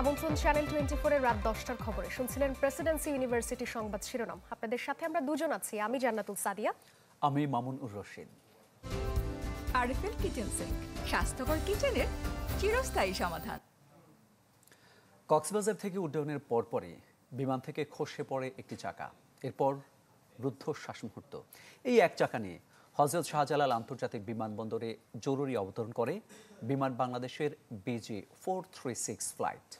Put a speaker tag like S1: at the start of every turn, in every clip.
S1: আমন্ত্রণ চ্যানেল 24 এর রাত 10টার খবরে শুনছিলেন প্রেসিডেন্সি ইউনিভার্সিটি সংবাদ শিরোনাম। আপনাদের সাথে আমরা দুজন আছি, আমি জান্নাতুল সাদিয়া,
S2: আমি Mamun ur Rashid.
S3: RFL kitchen sink, স্বাস্থ্যকর কিচেনের চিরস্থায়ী সমাধান।
S2: কক্সবাজার থেকে উড্ডয়নের পরপরই বিমান থেকে খসে পড়ে একটি চাকা, এরপর রুদ্ধশ্বাস মুহূর্ত। এই এক চাকা নিয়ে হযরত শাহজালাল আন্তর্জাতিক বিমানবন্দরে জরুরি অবতরণ করে বিমান বাংলাদেশের BG436 ফ্লাইট।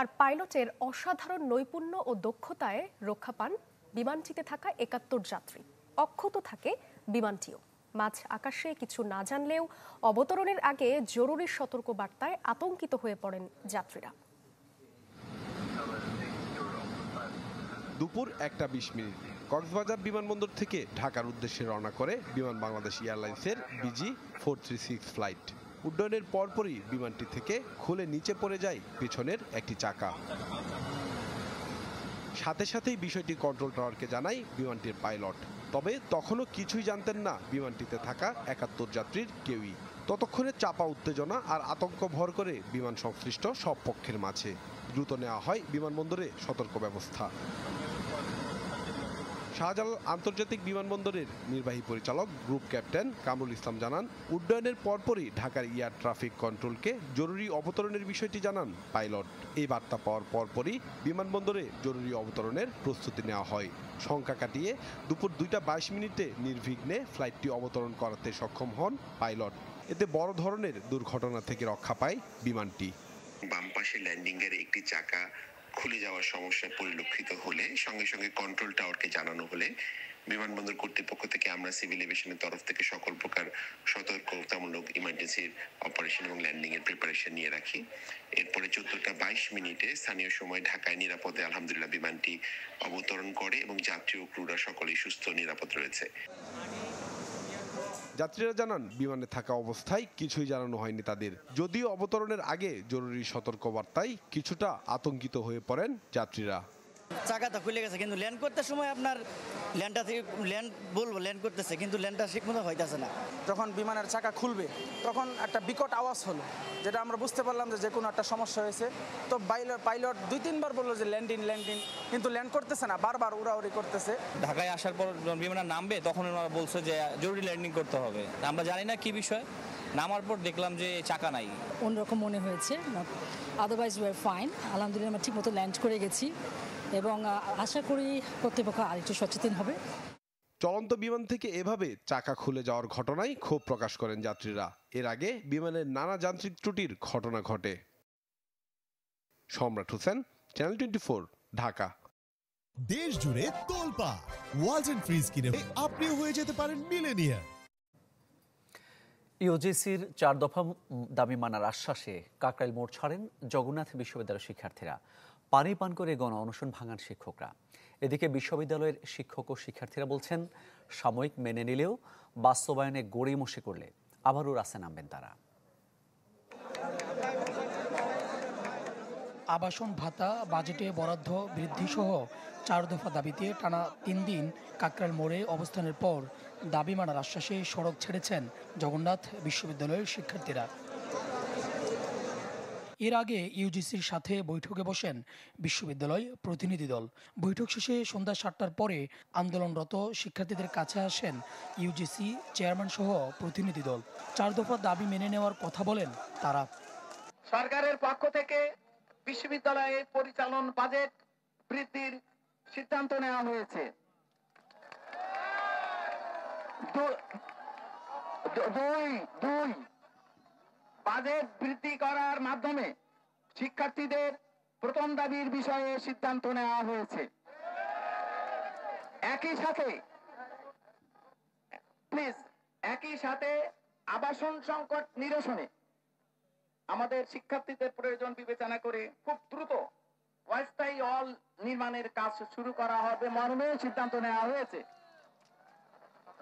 S1: আর পাইলটের অসাধারণ নৈপুণ্য ও দক্ষতায় রক্ষা পান বিমানটিতে থাকা 71 যাত্রী। অক্ষত থাকে বিমানটিও। মাঝ আকাশে কিছু না জানলেও অবতরণের আগে জরুরি সতর্কবার্তায় আতঙ্কিত হয়ে পড়েন যাত্রীরা।
S4: দুপুর 1টা 20 মিনিট কক্সবাজার বিমানবন্দর থেকে ঢাকার উদ্দেশ্যে রওনা করে বিমান বাংলাদেশ এয়ারলাইন্সের BG436 ফ্লাইট। উড্ডয়নের পরপরই বিমানটি থেকে খুলে নিচে পড়ে যায় পেছনের একটি চাকা। সাথে সাথেই বিষয়টি কন্ট্রোল টাওয়ারকে জানায় বিমানটির পাইলট। তবে তখনও কিছুই জানতেন না বিমানটিতে থাকা 71 যাত্রীর কেউই। ততক্ষণে চাপা উত্তেজনা আর আতঙ্ক ভর করে বিমান সংশ্লিষ্ট সব পক্ষের মাঝে। দ্রুত নেওয়া হয় বিমানবন্দরে সতর্ক ব্যবস্থা। শাহজালাল আন্তর্জাতিক বিমানবন্দরের নির্বাহী পরিচালক গ্রুপ ক্যাপ্টেন কামরুল ইসলাম জানান, উড্ডয়নের পরপরই ঢাকার এয়ার ট্রাফিক কন্ট্রোলকে জরুরি অবতরণের বিষয়টি জানান পাইলট। এই বার্তা পাওয়ার পরপরই বিমানবন্দরে জরুরি অবতরণের প্রস্তুতি নেওয়া হয়। শঙ্কা কাটিয়ে দুপুর 2টা 22 মিনিটে নির্বিঘ্নে ফ্লাইটটি অবতরণ করাতে সক্ষম হন পাইলট। এতে বড় ধরনের দুর্ঘটনা থেকে রক্ষা পায় বিমানটি।
S5: বাম পাশে ল্যান্ডিং এর একটি চাকা খুলে যাওয়ার সমস্যা পরিলক্ষিত হলে সঙ্গে সঙ্গে কন্ট্রোল টাওয়ারকে জানানো হলে বিমানবন্দর কর্তৃপক্ষ থেকে আমরা সিভিল এভিয়েশনের তরফ থেকে সকল প্রকার সতর্কতামূলক ইমার্জেন্সির অপারেশন এবং ল্যান্ডিং এর প্রিপারেশন নিয়ে রাখি। এরপরে 14টা 22 মিনিটে স্থানীয় সময় ঢাকায় নিরাপদে আলহামদুলিল্লাহ বিমানটি অবতরণ করে এবং যাত্রী ও ক্রুরা সকলেই সুস্থ নিরাপদ রয়েছে।
S4: যাত্রীরা জানান, বিমানে থাকা অবস্থায় কিছুই জানানো হয়নি তাদের। যদিও অবতরণের আগে জরুরি সতর্কবার্তায় কিছুটা আতঙ্কিত হয়ে পড়েন যাত্রীরা।
S6: চাকাটা খুলে গেছে, কিন্তু ল্যান্ড করতে সময় আপনার ল্যান্ড করতেছে, কিন্তু ল্যান্ডটা ঠিক মতো হইতেছে না।
S7: যখন বিমানের চাকা খুলবে তখন একটা বিকট আওয়াজ হলো, যেটা আমরা বুঝতে পারলাম যে কোনো একটা সমস্যা হয়েছে। তো পাইলট 2-3 বার বললো যে ল্যান্ডিং, কিন্তু ল্যান্ড করতেছে না, বারবার উড়াউড়ি করতেছে।
S6: ঢাকায় আসার পর বিমানটা নামবে তখন ওনারা বলছে যে জরুরি ল্যান্ডিং করতে হবে। আমরা জানি না কি বিষয়, নামার পর দেখলাম যে চাকা নাই।
S8: অন্যরকম মনে হয়েছে, আদারওয়াইজ উই আর ফাইন। আলহামদুলিল্লাহ আমরা ঠিক মতো ল্যান্ড করে গেছি এবং আশা করি কর্তৃপক্ষ আরেকটু সচেতন হবে।
S4: চলন্ত বিমান থেকে এভাবে চাকা খুলে যাওয়ার ঘটনায় ক্ষোভ প্রকাশ করেন যাত্রীরা। এর আগে বিমানের নানা যান্ত্রিক ত্রুটির ঘটনা ঘটে। সম্রাট হোসেন, চ্যানেল 24, ঢাকা।
S9: দেশ জুড়ে তোলপা ওয়ালটন ফ্রিজ কিনে আপনিও হয়ে যেতে পারেন মিলেনিয়ার।
S2: ইউজিসির 4 দফা দাবি মানার আশ্বাসে কাকরাইল মোড় ছাড়েন জগন্নাথ বিশ্ববিদ্যালয়ের শিক্ষার্থীরা। পানি পান করে গণ অনশন ভাঙান শিক্ষকরা। এদিকে বিশ্ববিদ্যালয়ের শিক্ষক ও শিক্ষার্থীরা বলছেন, সাময়িক মেনে নিলেও বাস্তবায়নে গড়িমসি করলে আবারও রাস্তায় নামবেন তারা।
S10: আবাসন ভাতা বাজেটে বরাদ্দ বৃদ্ধি সহ 4 দফা দাবিতে টানা 3 দিন কাকরাইল মোড়ে অবস্থানের পর দাবি মানার আশ্বাসে সড়ক ছেড়েছেন জগন্নাথ বিশ্ববিদ্যালয়ের শিক্ষার্থীরা। এর আগে ইউজিসির সাথে বৈঠকে বসেন বিশ্ববিদ্যালয় প্রতিনিধি দল। বৈঠক শেষে সন্ধ্যা 7টার পরে আন্দোলনরত শিক্ষার্থীদের কাছে আসেন ইউজিসি চেয়ারম্যান সহ প্রতিনিধি দল। 4 দফা দাবি মেনে নেওয়ার কথা বলেন তারা।
S11: সরকারের পক্ষ থেকে বিশ্ববিদ্যালয়ের পরিচালন বাজেট বৃদ্ধির সিদ্ধান্ত নেওয়া হয়েছে। দুই বাজেট বৃদ্ধি করার মাধ্যমে শিক্ষার্থীদের প্রথম দাবির বিষয়ে সিদ্ধান্ত নেওয়া হয়েছে। একই সাথে আবাসন সংকট নিরসনে আমাদের শিক্ষার্থীদের প্রয়োজন বিবেচনা করে খুব দ্রুত অস্থায়ী হল নির্মাণের কাজ শুরু করা হবে মর্মে সিদ্ধান্ত নেওয়া হয়েছে।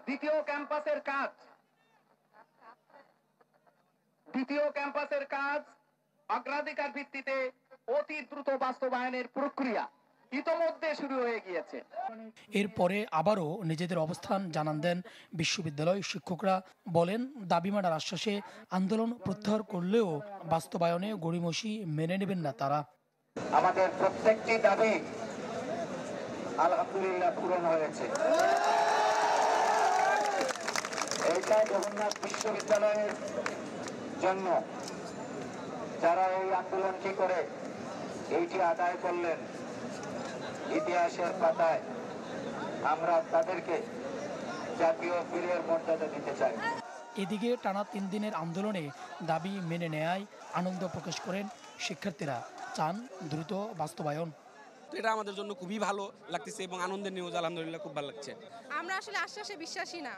S11: দ্বিতীয় ক্যাম্পাসের কাজ অগ্রাধিকার ভিত্তিতে অতি দ্রুত বাস্তবায়নের প্রক্রিয়া ইতোমধ্যে শুরু হয়ে গিয়েছে।
S10: এরপরে আবারও নিজেদের অবস্থান জানান দেন বিশ্ববিদ্যালয় শিক্ষকরা। বলেন, দাবি মানার আশ্বাসে আন্দোলন প্রত্যাহার করলেও বাস্তবায়নে গড়িমসি মেনে নেবেন না তারা।
S11: আমাদের প্রত্যেকটি দাবি আলহামদুলিল্লাহ পূরণ হয়েছে। এইটা জগন্নাথ বিশ্ববিদ্যালয়ের জন্য যারা এই আন্দোলনটি করে এইটি আদায় করলেন, ইতিহাসের পাতায় আমরা তাদেরকে জাতীয় বীরের মর্যাদা দিতে চাই।
S10: এদিকে টানা 3 দিনের আন্দোলনে দাবি মেনে নেয়ায় আনন্দ প্রকাশ করেন শিক্ষার্থীরা, চান দ্রুত বাস্তবায়ন।
S12: এটা আমাদের জন্য খুবই ভালো লাগতেছে এবং আনন্দের নিউজ, আলহামদুলিল্লাহ খুব ভালো লাগছে।
S13: আমরা আসলে আশ্বাসে বিশ্বাসী না,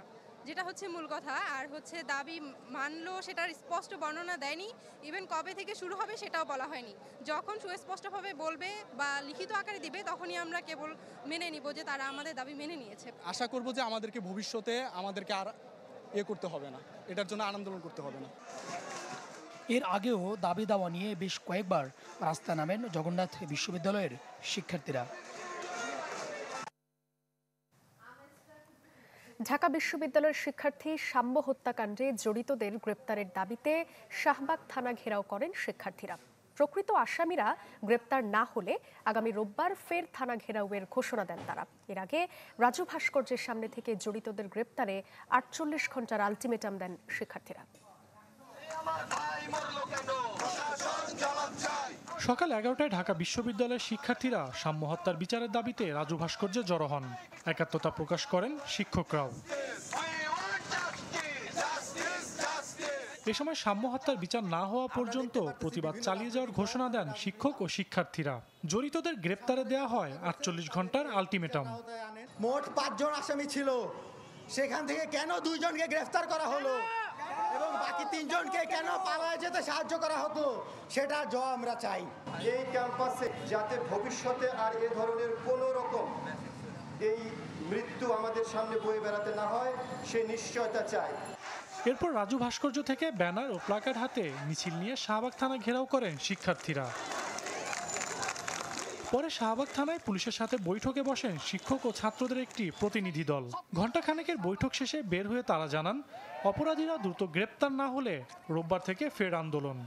S13: যেটা হচ্ছে মূল কথা। আর হচ্ছে দাবি মানলো সেটার স্পষ্ট বর্ণনা দেয়নি, ইভেন কবে থেকে শুরু হবে সেটাও বলা হয়নি। যখন সুস্পষ্টভাবে বলবে বা লিখিত আকারে দিবে তখনই আমরা কেবল মেনে নিব যে তারা আমাদের দাবি মেনে নিয়েছে।
S14: আশা করব যে আমাদেরকে ভবিষ্যতে আমাদেরকে আর করতে হবে না, এটার জন্য আন্দোলন করতে হবে না।
S10: এর আগেও দাবি দাওয়া নিয়ে বেশ কয়েকবার রাস্তায় নামেন জগন্নাথ বিশ্ববিদ্যালয়ের শিক্ষার্থীরা।
S1: ঢাকা বিশ্ববিদ্যালয়ের শিক্ষার্থী শাম্য হত্যাকাণ্ডে জড়িতদের গ্রেপ্তারের দাবিতে শাহবাগ থানা ঘেরাও করেন শিক্ষার্থীরা। প্রকৃত আসামিরা গ্রেপ্তার না হলে আগামী রোববার ফের থানা ঘেরাওয়ের ঘোষণা দেন তারা। এর আগে রাজু ভাস্কর্যের সামনে থেকে জড়িতদের গ্রেপ্তারে 48 ঘন্টার আলটিমেটাম দেন শিক্ষার্থীরা।
S15: সকাল 11টায় ঢাকা বিশ্ববিদ্যালয়ের শিক্ষার্থীরা শাম্য হত্যার বিচারের দাবিতে রাজু ভাস্কর্যে জড়ো হন। একাত্মতা প্রকাশ করেন শিক্ষকরাও। এ সময় শাম্য হত্যার বিচার না হওয়া পর্যন্ত প্রতিবাদ চালিয়ে যাওয়ার ঘোষণা দেন শিক্ষক ও শিক্ষার্থীরা। জড়িতদের গ্রেপ্তারে দেয়া হয় 48 ঘন্টার আলটিমেটাম।
S16: মোট 5 জন আসামি ছিল, সেখান থেকে কেন 2 জনকে গ্রেফতার করা হলো এবং বাকি 3 জনকে কেন পালায়ে যেতে সাহায্য করা হতো, সেটা জবাব আমরা চাই।
S17: এই ক্যাম্পাসে যাতে ভবিষ্যতে আর এ ধরনের কোনো রকম এই মৃত্যু আমাদের সামনে বয়ে বেড়াতে না হয়, সে নিশ্চয়তা চাই।
S15: এরপর রাজু ভাস্কর্য থেকে ব্যানার ও প্লাকার্ড হাতে মিছিল নিয়ে শাহবাগ থানা ঘেরাও করেন শিক্ষার্থীরা। পরে শাহবাগ থানায় পুলিশের সাথে বৈঠকে বসেন শিক্ষক ও ছাত্রদের একটি প্রতিনিধি দল। ঘণ্টাখানেকের বৈঠক শেষে বের হয়ে তারা জানান, অপরাধীরা দ্রুত গ্রেপ্তার না হলে রোববার থেকে ফের আন্দোলন।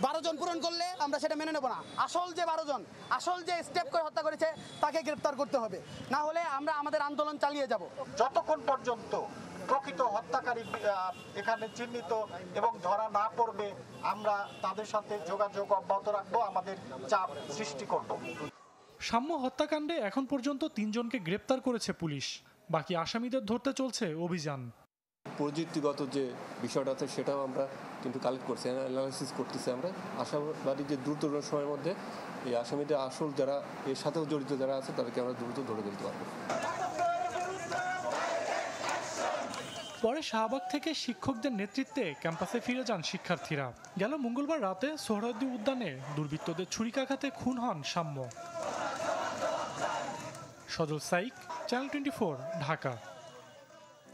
S16: 12 জন পূরণ করলে আমরা সেটা মেনে নেব না। আসল যে 12 জন, আসল যে স্টেপ করে হত্যা করেছে তাকে গ্রেপ্তার করতে হবে, না হলে আমরা আমাদের আন্দোলন চালিয়ে যাব
S17: যতক্ষণ পর্যন্ত প্রকৃত হত্যাকারী এখানে চিহ্নিত এবং ধরা না পড়বে। আমরা তাদের সাথে যোগাযোগ অব্যাহত রাখবো, আমাদের চাপ সৃষ্টি করব।
S15: শাম্য হত্যাকাণ্ডে এখন পর্যন্ত 3 জনকে গ্রেপ্তার করেছে পুলিশ, বাকি আসামিদের ধরতে চলছে অভিযান।
S18: প্রযুক্তিগত যে বিষয়টা আছে সেটাও আমরা কিন্তু কালেক্ট করছি, অ্যানালাইসিস করতেছি। আমরা আশাবাদী যে দ্রুত সময়ের মধ্যে এই আসামিদের আসল যারা এর সাথেও জড়িত যারা আছে তাদেরকে আমরা দ্রুত ধরে ফেলতে পারবো।
S15: পরে শাহবাগ থেকে শিক্ষকদের নেতৃত্বে ক্যাম্পাসে ফিরে যান শিক্ষার্থীরা। গেল মঙ্গলবার রাতে সোহরাওয়ার্দী উদ্যানে দুর্বৃত্তদের ছুরিকাঘাতে খুন হন শাম্য। সজল সাইক, চ্যানেল 24, ঢাকা।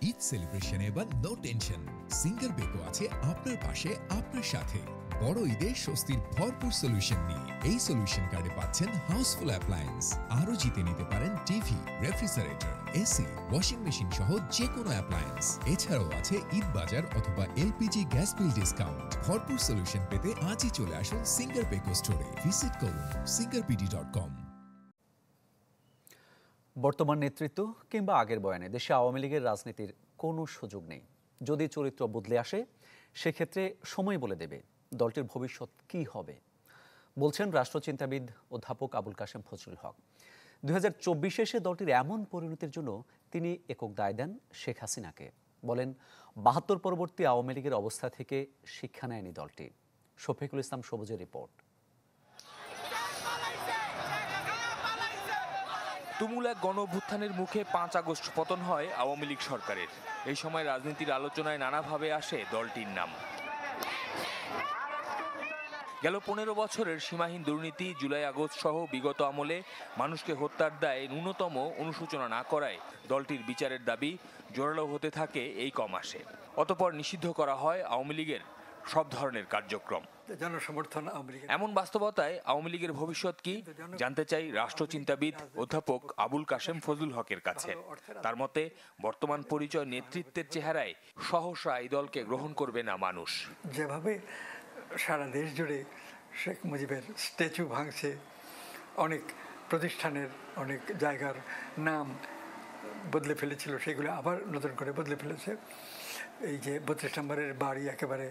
S19: ঈদ সেলিব্রেশনে এবার নো টেনশন, সিঙ্গার বেকো আছে আপনার পাশে, আপনার সাথে। বড় ঈদে স্বস্তির ভরপুর সলিউশন নিয়ে এই সলিউশন কার্ডে পাচ্ছেন হাউসফুল অ্যাপ্লায়েন্স। আরও জিতে নিতে পারেন TV, refrigerator, AC, washing machine সহ যে কোনো অ্যাপ্লায়েন্স। এছাড়াও আছে ঈদ বাজার অথবা এলপিজি গ্যাস বিল ডিসকাউন্ট। ভরপুর সলিউশন পেতে আজই চলে আসুন সিঙ্গার বেকো স্টোরে। ভিজিট করুন singarpd.com।
S2: বর্তমান নেতৃত্ব কিংবা আগের বয়ানে দেশে আওয়ামী লীগের রাজনীতির কোনো সুযোগ নেই। যদি চরিত্র বদলে আসে সেক্ষেত্রে সময় বলে দেবে দলটির ভবিষ্যৎ কি হবে, বলছেন রাষ্ট্রচিন্তাবিদ অধ্যাপক আবুল কাশেম ফজলুল হক। 2024 এসে দলটির এমন পরিণতির জন্য তিনি একক দায় দেন শেখ হাসিনাকে। বলেন, 72 পরবর্তী আওয়ামী লীগের অবস্থা থেকে শিক্ষা নেয়নি দলটি। শফিকুল ইসলাম সবুজের রিপোর্ট।
S20: তুমুল এক গণ অভ্যুত্থানের মুখে 5 আগস্ট পতন হয় আওয়ামী লীগ সরকারের। এই সময় রাজনীতির আলোচনায় নানাভাবে আসে দলটির নাম। গেল 15 বছরের সীমাহীন দুর্নীতি, জুলাই আগস্ট সহ বিগত আমলে মানুষকে হত্যার দায়ে ন্যূনতম অনুশোচনা না করায় দলটির বিচারের দাবি জোরালো হতে থাকে এই কমাসে। অতঃপর নিষিদ্ধ করা হয় আওয়ামী লীগের সব ধরনের কার্যক্রম। এমন বাস্তবতায় আওয়ামী লীগের ভবিষ্যৎ কি জানতে চাই রাষ্ট্রচিন্তাবিদ অধ্যাপক আবুল কাশেম ফজলুল হকের কাছে। তার মতে, বর্তমান পরিচয় নেতৃত্বের চেহারায় সহসা এই দলকে গ্রহণ করবে না মানুষ।
S21: যেভাবে সারা দেশ জুড়ে শেখ মুজিবের স্ট্যাচু ভাঙছে, অনেক প্রতিষ্ঠানের অনেক জায়গার নাম বদলে ফেলেছিল, সেগুলো আবার নতুন করে বদলে ফেলেছে। এই যে 32 নম্বরের বাড়ি একেবারে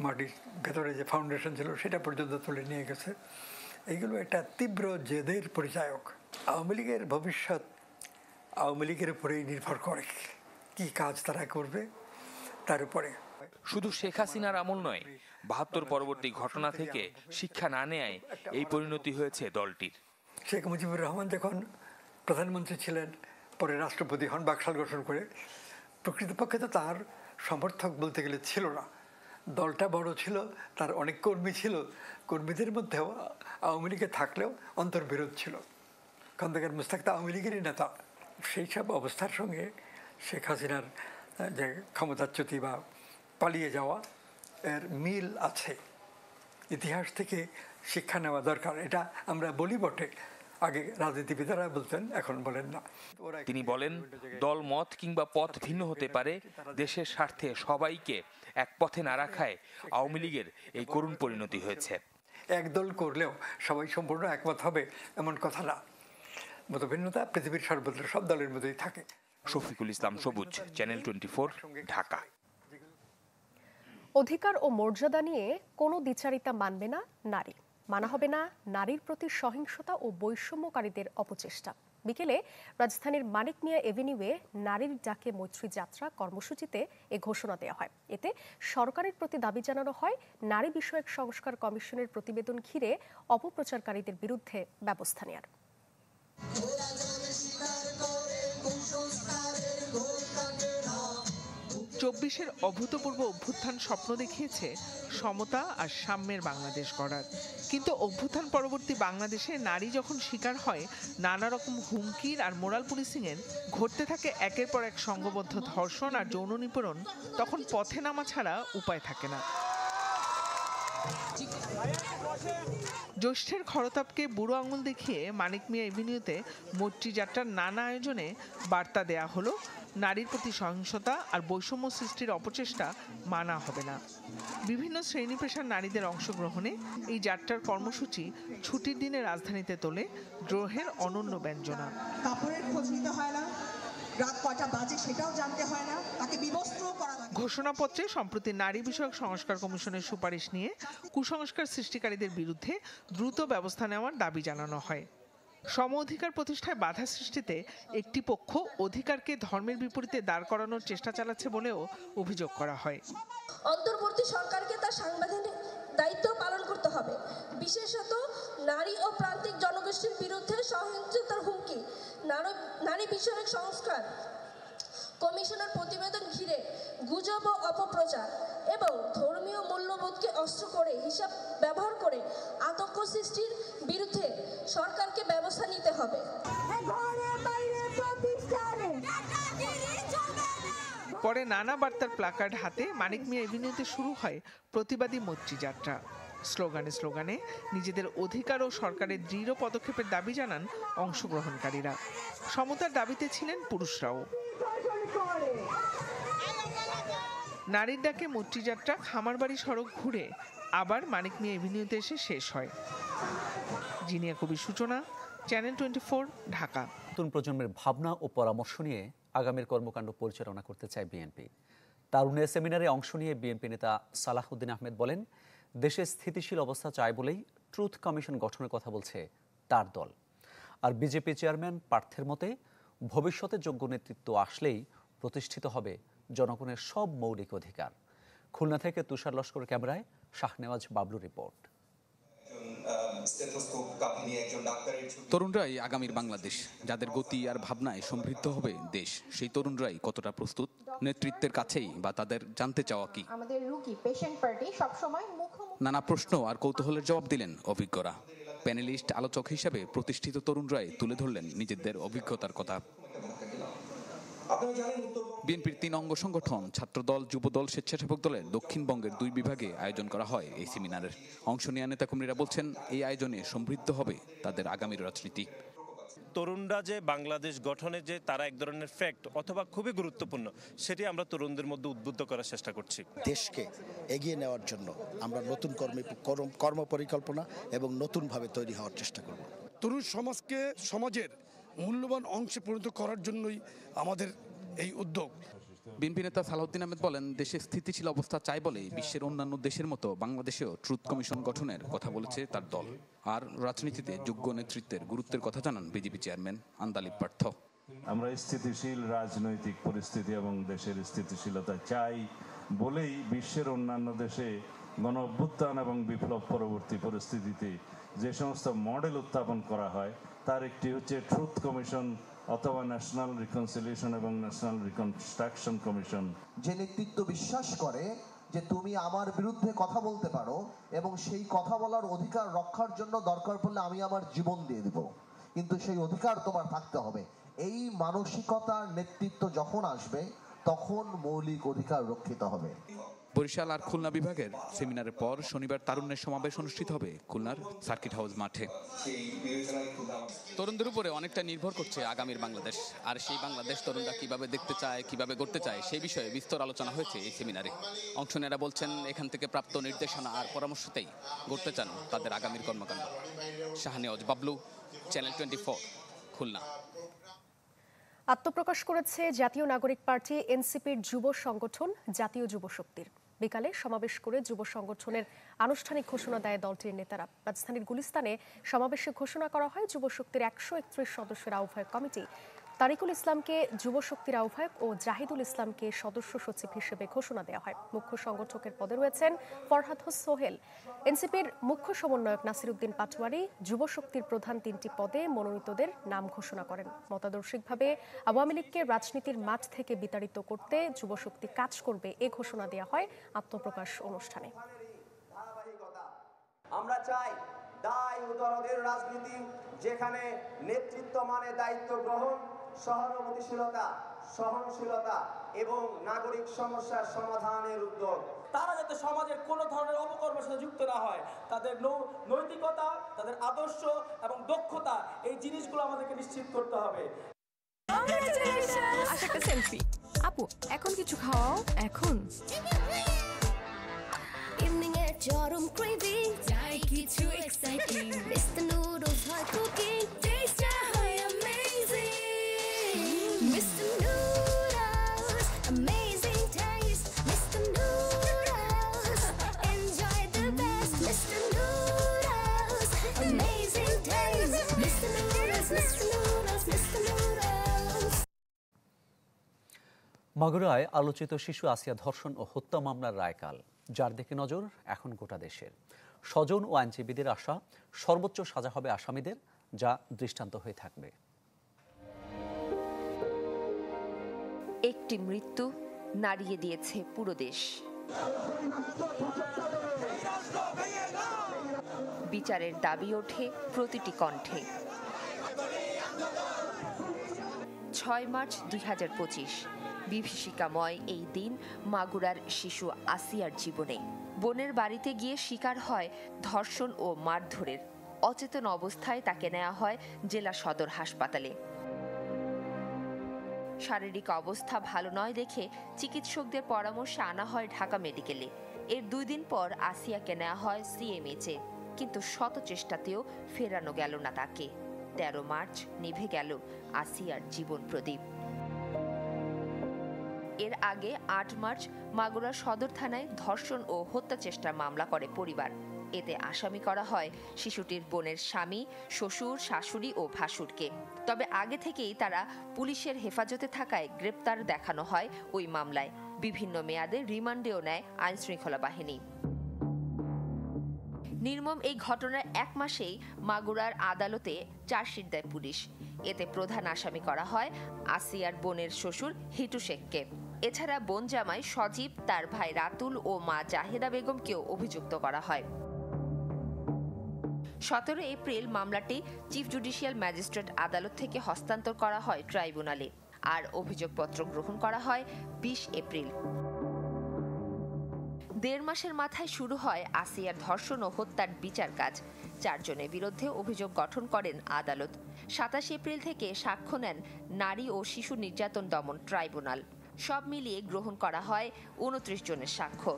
S21: মাটির ভেতরে যে ফাউন্ডেশন ছিল সেটা পর্যন্ত তুলে নিয়ে গেছে। এইগুলো একটা তীব্র জেদের পরিচায়ক। আওয়ামী লীগের ভবিষ্যৎ আওয়ামী লীগের উপরেই নির্ভর করে, কি কাজ তারা করবে তার উপরে।
S20: শুধু শেখ হাসিনার আমল নয়, ৭২ পরবর্তী ঘটনা থেকে শিক্ষা না নেয় এই পরিণতি হয়েছে দলটির।
S21: শেখ মুজিবুর রহমান যখন প্রধানমন্ত্রী ছিলেন, পরে রাষ্ট্রপতি হন বাকশাল গঠন করে, প্রকৃতপক্ষে তো তার সমর্থক বলতে গেলে ছিল না। দলটা বড় ছিল, তার অনেক কর্মী ছিল, কর্মীদের মধ্যেও আওয়ামী লীগে থাকলেও অন্তর্বিরোধ ছিল। খন্দকার মুশতাক তো আওয়ামী লীগেরই নেতা। সেই সব অবস্থার সঙ্গে শেখ হাসিনার যে ক্ষমতাচ্যুতি বা পালিয়ে যাওয়া এর মিল আছে। ইতিহাস থেকে শিক্ষা নেওয়া দরকার, এটা আমরা বলি বটে, আগে রাজনীতিবিদেরা বলতেন, এখন বলেন না।
S20: তিনি বলেন, দল মত কিংবা পথ ভিন্ন হতে পারে, দেশের স্বার্থে সবাইকে এক পথে না রাখায় আওয়ামী লীগের এই করুণ পরিণতি হয়েছে।
S21: এক দল করলেও সবাই সম্পূর্ণ একমত হবে এমন কথা না। মতভিন্নতা পৃথিবীর সর্বত্র সব দলের মধ্যেই থাকে।
S20: শফিকুল ইসলাম সবুজ, চ্যানেল 24, ঢাকা।
S1: অধিকার ও মর্যাদা নিয়ে কোনো দ্বিচারিতা মানবে না নারী, মানা হবে না নারীর প্রতি সহিংসতা ও বৈষম্যকারীদের অপচেষ্টা। বিকেলে রাজধানীর মানিক মিয়া এভিনিউয়ে নারীর ডাকে মৈত্রী যাত্রা কর্মসূচিতে এ ঘোষণা দেওয়া হয়। এতে সরকারের প্রতি দাবি জানানো হয় নারী বিষয়ক সংস্কার কমিশনের প্রতিবেদন ঘিরে অপপ্রচারকারীদের বিরুদ্ধে ব্যবস্থা নেয়ার।
S22: ২৪-এর অভূতপূর্ব অভ্যুত্থান স্বপ্ন দেখিয়েছে সমতা আর সাম্যের বাংলাদেশ গড়ার, কিন্তু অভ্যুত্থান পরবর্তী বাংলাদেশে নারী যখন শিকার হয় নানা রকম হুমকির আর মোরাল পুলিশিংয়ের, ঘটতে থাকে একের পর এক সংঘবদ্ধ ধর্ষণ আর যৌন নিপীড়ন, তখন পথে নামা ছাড়া উপায় থাকে না। জ্যৈষ্ঠের খরতাপকে বুড়ো আঙুল দেখিয়ে মানিক মিয়া এভিনিউতে মৈত্রী যাত্রার নানা আয়োজনে বার্তা দেয়া হলো নারীর প্রতি সহিংসতা আর বৈষম্য সৃষ্টির অপচেষ্টা মানা হবে না। বিভিন্ন শ্রেণী পেশার নারীদের অংশগ্রহণে এই যাত্রার কর্মসূচি ছুটির দিনে রাজধানীতে তোলে দ্রোহের অনন্য ব্যঞ্জনা।
S23: কাপড়ের খোঁজ নিতে হয় না, রাত কয়টা বাজে সেটাও জানতে হয় না, তাকে বিবস্ত্র করা হয়।
S22: ঘোষণাপত্রে সম্প্রতি নারী বিষয়ক সংস্কার কমিশনের সুপারিশ নিয়ে কুসংস্কার সৃষ্টিকারীদের বিরুদ্ধে দ্রুত ব্যবস্থা নেওয়ার দাবি জানানো হয়। সম অধিকার প্রতিষ্ঠায় বাধা সৃষ্টিতে একটি পক্ষ অধিকারকে ধর্মের বিপরীতে দাঁড় করানোর চেষ্টা চালাচ্ছে বলেও অভিযোগ করা হয়।
S24: অন্তর্বর্তী সরকারকে তার সাংবিধানিক দায়িত্ব পালন করতে হবে, বিশেষত নারী ও প্রান্তিক জনগোষ্ঠীর বিরুদ্ধে সহিংসতার হুমকি, নারী বিষয়ক সংস্কার কমিশনের প্রতিবেদন ঘিরে গুজব ও অপপ্রচার এবং ধর্মীয় মূল্যবোধকে অস্ত্র করে হিসাব ব্যবহার করে আতঙ্ক সৃষ্টির বিরুদ্ধে সরকারকে ব্যবস্থা নিতে হবে।
S22: পরে নানা বার্তার প্লাকার্ড হাতে মানিক মিয়া এভিনিউতে শুরু হয় প্রতিবাদী মৈত্রী যাত্রা। স্লোগানে স্লোগানে নিজেদের অধিকার ও সরকারের দৃঢ় পদক্ষেপের দাবি জানান অংশগ্রহণকারীরা। সমতার দাবিতে ছিলেন পুরুষরাও। নারীর ডাকে মৈত্রী যাত্রা খামারবাড়ি সড়ক ঘুরে আবার মানিক মিয়া এভিনিউতে এসে শেষ হয়। জিনিয়া কবির সূচনা, চ্যানেল 24, ঢাকা।
S2: নতুন প্রজন্মের ভাবনা ও পরামর্শ নিয়ে আগামীর কর্মকাণ্ড পরিচালনা করতে চায় বিএনপি। তারুণ্যের সেমিনারে অংশ নিয়ে বিএনপি নেতা সালাহউদ্দিন আহমেদ বলেন, দেশে স্থিতিশীল অবস্থা চায় বলেই ট্রুথ কমিশন গঠনের কথা বলছে তার দল। আর বিজেপি চেয়ারম্যান পার্থের মতে ভবিষ্যতে যোগ্য নেতৃত্ব আসলেই প্রতিষ্ঠিত হবে জনগণের সব মৌলিক অধিকার। খুলনা থেকে তুষার লস্কর ক্যামেরায় শাহনেওয়াজ বাবলু রিপোর্ট।
S25: তরুণরাই আগামীর বাংলাদেশ, যাদের গতি আর ভাবনায় সমৃদ্ধ হবে দেশ। সেই তরুণরাই কতটা প্রস্তুত নেতৃত্বের কাছেই বা তাদের জানতে চাওয়া কি?
S26: আমাদের রুকি পেশেন্ট পার্টি সব সময়
S25: নানা প্রশ্ন আর কৌতূহলের জবাব দিলেন অভিজ্ঞরা। প্যানেলিস্ট আলোচক হিসেবে প্রতিষ্ঠিত তরুণরাই তুলে ধরলেন নিজেদের অভিজ্ঞতার কথা। বিএনপির 3 অঙ্গ সংগঠন ছাত্রদল, যুবদল, স্বেচ্ছাসেবক দলের দক্ষিণবঙ্গের 2 বিভাগে আয়োজন করা হয় এই সেমিনারের। অংশ নেওয়া নেতাকর্মীরা বলছেন, এই আয়োজনে সমৃদ্ধ হবে তাদের আগামীর রাজনীতি।
S27: তরুণরা যে বাংলাদেশ গঠনে যে তারা এক ধরনের ফ্যাক্ট অথবা খুবই গুরুত্বপূর্ণ, সেটি আমরা তরুণদের মধ্যে উদ্বুদ্ধ করার চেষ্টা করছি।
S28: দেশকে এগিয়ে নেওয়ার জন্য আমরা নতুন কর্ম পরিকল্পনা এবং নতুনভাবে তৈরি হওয়ার চেষ্টা করব।
S3: তরুণ সমাজকে সমাজের মূল্যবান অংশে পরিণত করার জন্যই আমাদের এই উদ্যোগ।
S25: বিএনপি নেতা সালাউদ্দিন আহমেদ বলেন, দেশে স্থিতিশীল অবস্থা চাই বলে বিশ্বের অন্যান্য দেশের মতো বাংলাদেশেও ট্রুথ কমিশন গঠনের কথা বলেছে তার দল। আর রাজনীতিতে যোগ্য নেতৃত্বের গুরুত্বের কথা জানান বিজেপি চেয়ারম্যান আন্দালিব পার্থ।
S4: আমরা স্থিতিশীল রাজনৈতিক পরিস্থিতি এবং দেশের স্থিতিশীলতা চাই বলেই বিশ্বের অন্যান্য দেশে গণ অভ্যুত্থান এবং বিপ্লব পরবর্তী পরিস্থিতিতে যে সমস্ত মডেল উত্থাপন করা হয় তার একটি হচ্ছে ট্রুথ কমিশন অথবা ন্যাশনাল রিকনসিলিয়েশন এবং ন্যাশনাল রিকনস্ট্রাকশন কমিশন।
S5: যে নেতৃত্ব বিশ্বাস করে যে তুমি আমার বিরুদ্ধে কথা বলতে পারো এবং সেই কথা বলার অধিকার রক্ষার জন্য দরকার পড়লে আমি আমার জীবন দিয়ে দেব, কিন্তু সেই অধিকার তোমার থাকতে হবে, এই মানসিকতার নেতৃত্ব যখন আসবে তখন মৌলিক অধিকার রক্ষিত হবে।
S25: বরিশাল আর খুলনা বিভাগের সেমিনারের পর শনিবার তারুণ্যের সমাবেশ অনুষ্ঠিত হবে খুলনার সার্কিট হাউস মাঠে। তরুণদের উপরে অনেকটা নির্ভর করছে আগামীর বাংলাদেশ, আর সেই বাংলাদেশ তরুণরা কিভাবে দেখতে চায়, কিভাবে গড়তে চায়, সেই বিষয়ে বিস্তর আলোচনা হয়েছে এই সেমিনারে। অংশ নেওয়ারা বলছেন, এখান থেকে প্রাপ্ত নির্দেশনা আর পরামর্শতেই গড়তে চান তাদের আগামীর কর্মকাণ্ড। শাহনেওয়াজ বাবলু, চ্যানেল 24, খুলনা।
S1: আত্মপ্রকাশ করেছে জাতীয় নাগরিক পার্টি এনসিপির যুব সংগঠন জাতীয় যুব শক্তির। বিকালে সমাবেশ করে যুব সংগঠনের আনুষ্ঠানিক ঘোষণা দেয় দলটির নেতারা। রাজধানীর গুলিস্তানে সমাবেশে ঘোষণা করা হয় যুব শক্তির 131 সদস্যের আহ্বায়ক কমিটি। তারিকুল ইসলামকে যুব শক্তির আহ্বায়ক ও জাহিদুল ইসলামকে সদস্য সচিব হিসেবে ঘোষণা দেওয়া হয়। মুখ্য সংগঠকের পদে রয়েছেন ফরহাদ সোহেল। এনসিপির মুখ্য সমন্বয়ক নাসিরউদ্দিন পাটোয়ারি যুব শক্তির প্রধান 3টি পদে মনোনীতদের নাম ঘোষণা করেন। মতাদর্শিকভাবে আওয়ামী লীগকে রাজনীতির মাঠ থেকে বিতাড়িত করতে যুব শক্তি কাজ করবে, এ ঘোষণা দেওয়া হয় আত্মপ্রকাশ অনুষ্ঠানে।
S6: আমরা চাই দায় ও দরদের রাজনীতি, যেখানে নেতৃত্ব মানে দায়িত্ব গ্রহণ, সহানুভূতিশীলতা, সহনশীলতা এবং নাগরিক সমস্যার সমাধানের উদ্যোগ।
S7: তারা যাতে সমাজের কোনো ধরনের অপকর্মের সাথে যুক্ত না হয়, তাদের নৈতিকতা, তাদের আদর্শ এবং দক্ষতা, এই জিনিসগুলো আমাদেরকে নিশ্চিত করতে হবে।
S8: একটা সেলফি। আপু, এখন কিছু খাওয়াও। এখন ইভিনিং এর চরম ক্রেভিং, চাই কিছু এক্সাইটিং। মিস্টার নুডলস হয় কুকিং, টেস্ট হয় amazing. Mister noodles, amazing taste. Mister noodles, enjoy the best. Mister noodles, amazing taste. Mister noodles, mister noodles, mister noodles.
S2: মাগুরায় আলোচিত শিশু আসিয়া ধর্ষণ ও হত্যা মামলার রায়কাল, যার দিকে নজর এখন গোটা দেশের। স্বজন ও আইনজীবীদের আশা, সর্বোচ্চ সাজা হবে আসামিদের, যা দৃষ্টান্ত হয়ে থাকবে।
S9: একটি মৃত্যু নাড়িয়ে দিয়েছে পুরো দেশ। বিচারের দাবি ওঠে প্রতিটি কণ্ঠে। 6 মার্চ 2025, বিভীষিকাময় এই দিন মাগুরার শিশু আসিয়ার জীবনে। বোনের বাড়িতে গিয়ে শিকার হয় ধর্ষণ ও মারধরের। অচেতন অবস্থায় তাকে নেওয়া হয় জেলা সদর হাসপাতালে। শারীরিক অবস্থা ভালো নয় দেখে চিকিৎসকদের পরামর্শে আনা হয় ঢাকা মেডিকেলে। এর 2 দিন পর আসিয়াকে নেওয়া হয় সিএমএইচে, কিন্তু শত চেষ্টাতেও ফেরানো গেল না তাকে। 13 মার্চ নিভে গেল আসিয়ার জীবন প্রদীপ। এর আগে 8 মার্চ মাগুরা সদর থানায় ধর্ষণ ও হত্যা চেষ্টার মামলা করে পরিবার। এতে আসামি করা হয় শিশুটির বোনের স্বামী, শ্বশুর, শাশুড়ি ও ভাসুরকে। তবে আগে থেকেই তারা পুলিশের হেফাজতে থাকায় গ্রেপ্তার দেখানো হয় ওই মামলায়। বিভিন্ন মেয়াদে রিমান্ডেও নেয় আইনশৃঙ্খলা বাহিনী। নির্মম এই ঘটনার 1 মাসেই মাগুরার আদালতে চার্জশিট দেয় পুলিশ। এতে প্রধান আসামি করা হয় আসিয়ার বোনের শ্বশুর হিটু শেখকে। এছাড়া বোন জামাই সজীব, তার ভাই রাতুল ও মা জাহেদা বেগমকেও অভিযুক্ত করা হয়। 17 এপ্রিল মামলাটি চিফ জুডিশিয়াল ম্যাজিস্ট্রেট আদালত থেকে হস্তান্তর করা হয় ট্রাইব্যুনালে, আর অভিযোগপত্র গ্রহণ করা হয় 20 এপ্রিল। 1.5 মাসের মাথায় শুরু হয় আসিয়ার ধর্ষণ ও হত্যার বিচার কাজ। 4 জনের বিরুদ্ধে অভিযোগ গঠন করেন আদালত। 27 এপ্রিল থেকে সাক্ষ্য নেন নারী ও শিশু নির্যাতন দমন ট্রাইব্যুনাল। সব মিলিয়ে গ্রহণ করা হয় 29 জনের সাক্ষ্য।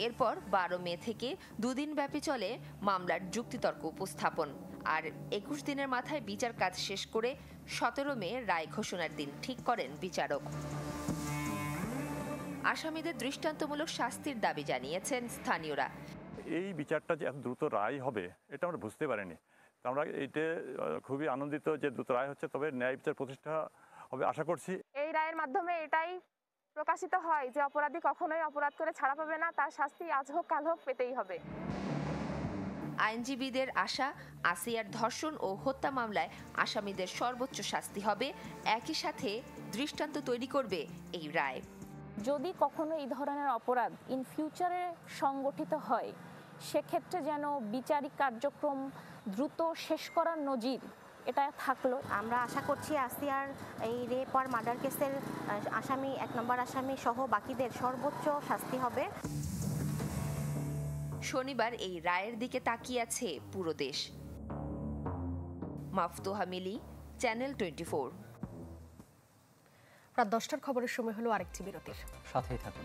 S9: এরপর 12 মে থেকে দুদিন ব্যাপী চলে মামলার যুক্তিতর্ক উপস্থাপন। আর 21 দিনের মাথায় বিচার কাজ শেষ করে 17 মে রায় ঘোষণার দিন ঠিক করেন বিচারক। আসামিদের দৃষ্টান্তমূলক শাস্তির দাবি জানিয়েছেন স্থানীয়রা।
S10: এই বিচারটা যে এত দ্রুত রায় হবে এটা আমরা বুঝতে পারিনি। আমরা এটা খুবই আনন্দিত যে দ্রুত রায় হচ্ছে, তবে ন্যায় বিচার প্রতিষ্ঠা হবে আশা করছি।
S11: এই রায়ের মাধ্যমে এটাই প্রকাশিত হয় যে অপরাধী কখনোই অপরাধ করে ছাড়া পাবে না, তার শাস্তি আজ হোক কাল হোক পেতেই হবে।
S9: আইনজীবীদের আশা, আসিয়ার ধর্ষণ ও হত্যা মামলায় আসামিদের সর্বোচ্চ শাস্তি হবে, একই সাথে দৃষ্টান্ত তৈরি করবে এই রায়।
S12: যদি কখনো এই ধরনের অপরাধ ইন ফিউচারে সংগঠিত হয়, সেক্ষেত্রে যেন বিচারিক কার্যক্রম দ্রুত শেষ করার নজির এটা থাকলো।
S13: আমরা আশা করছি আসিয়ার এই রেপ আর মার্ডার কেসের আসামি 1 নম্বর আসামি সহ বাকিদের সর্বোচ্চ শাস্তি হবে।
S9: শনিবার এই রায়ের দিকে তাকিয়ে আছে পুরো দেশ। মাফতুহা মিলি, চ্যানেল 24।
S1: রাত 10টার খবরের সময় হলো আরেকটি বিরতির।
S2: সাথেই থাকুন।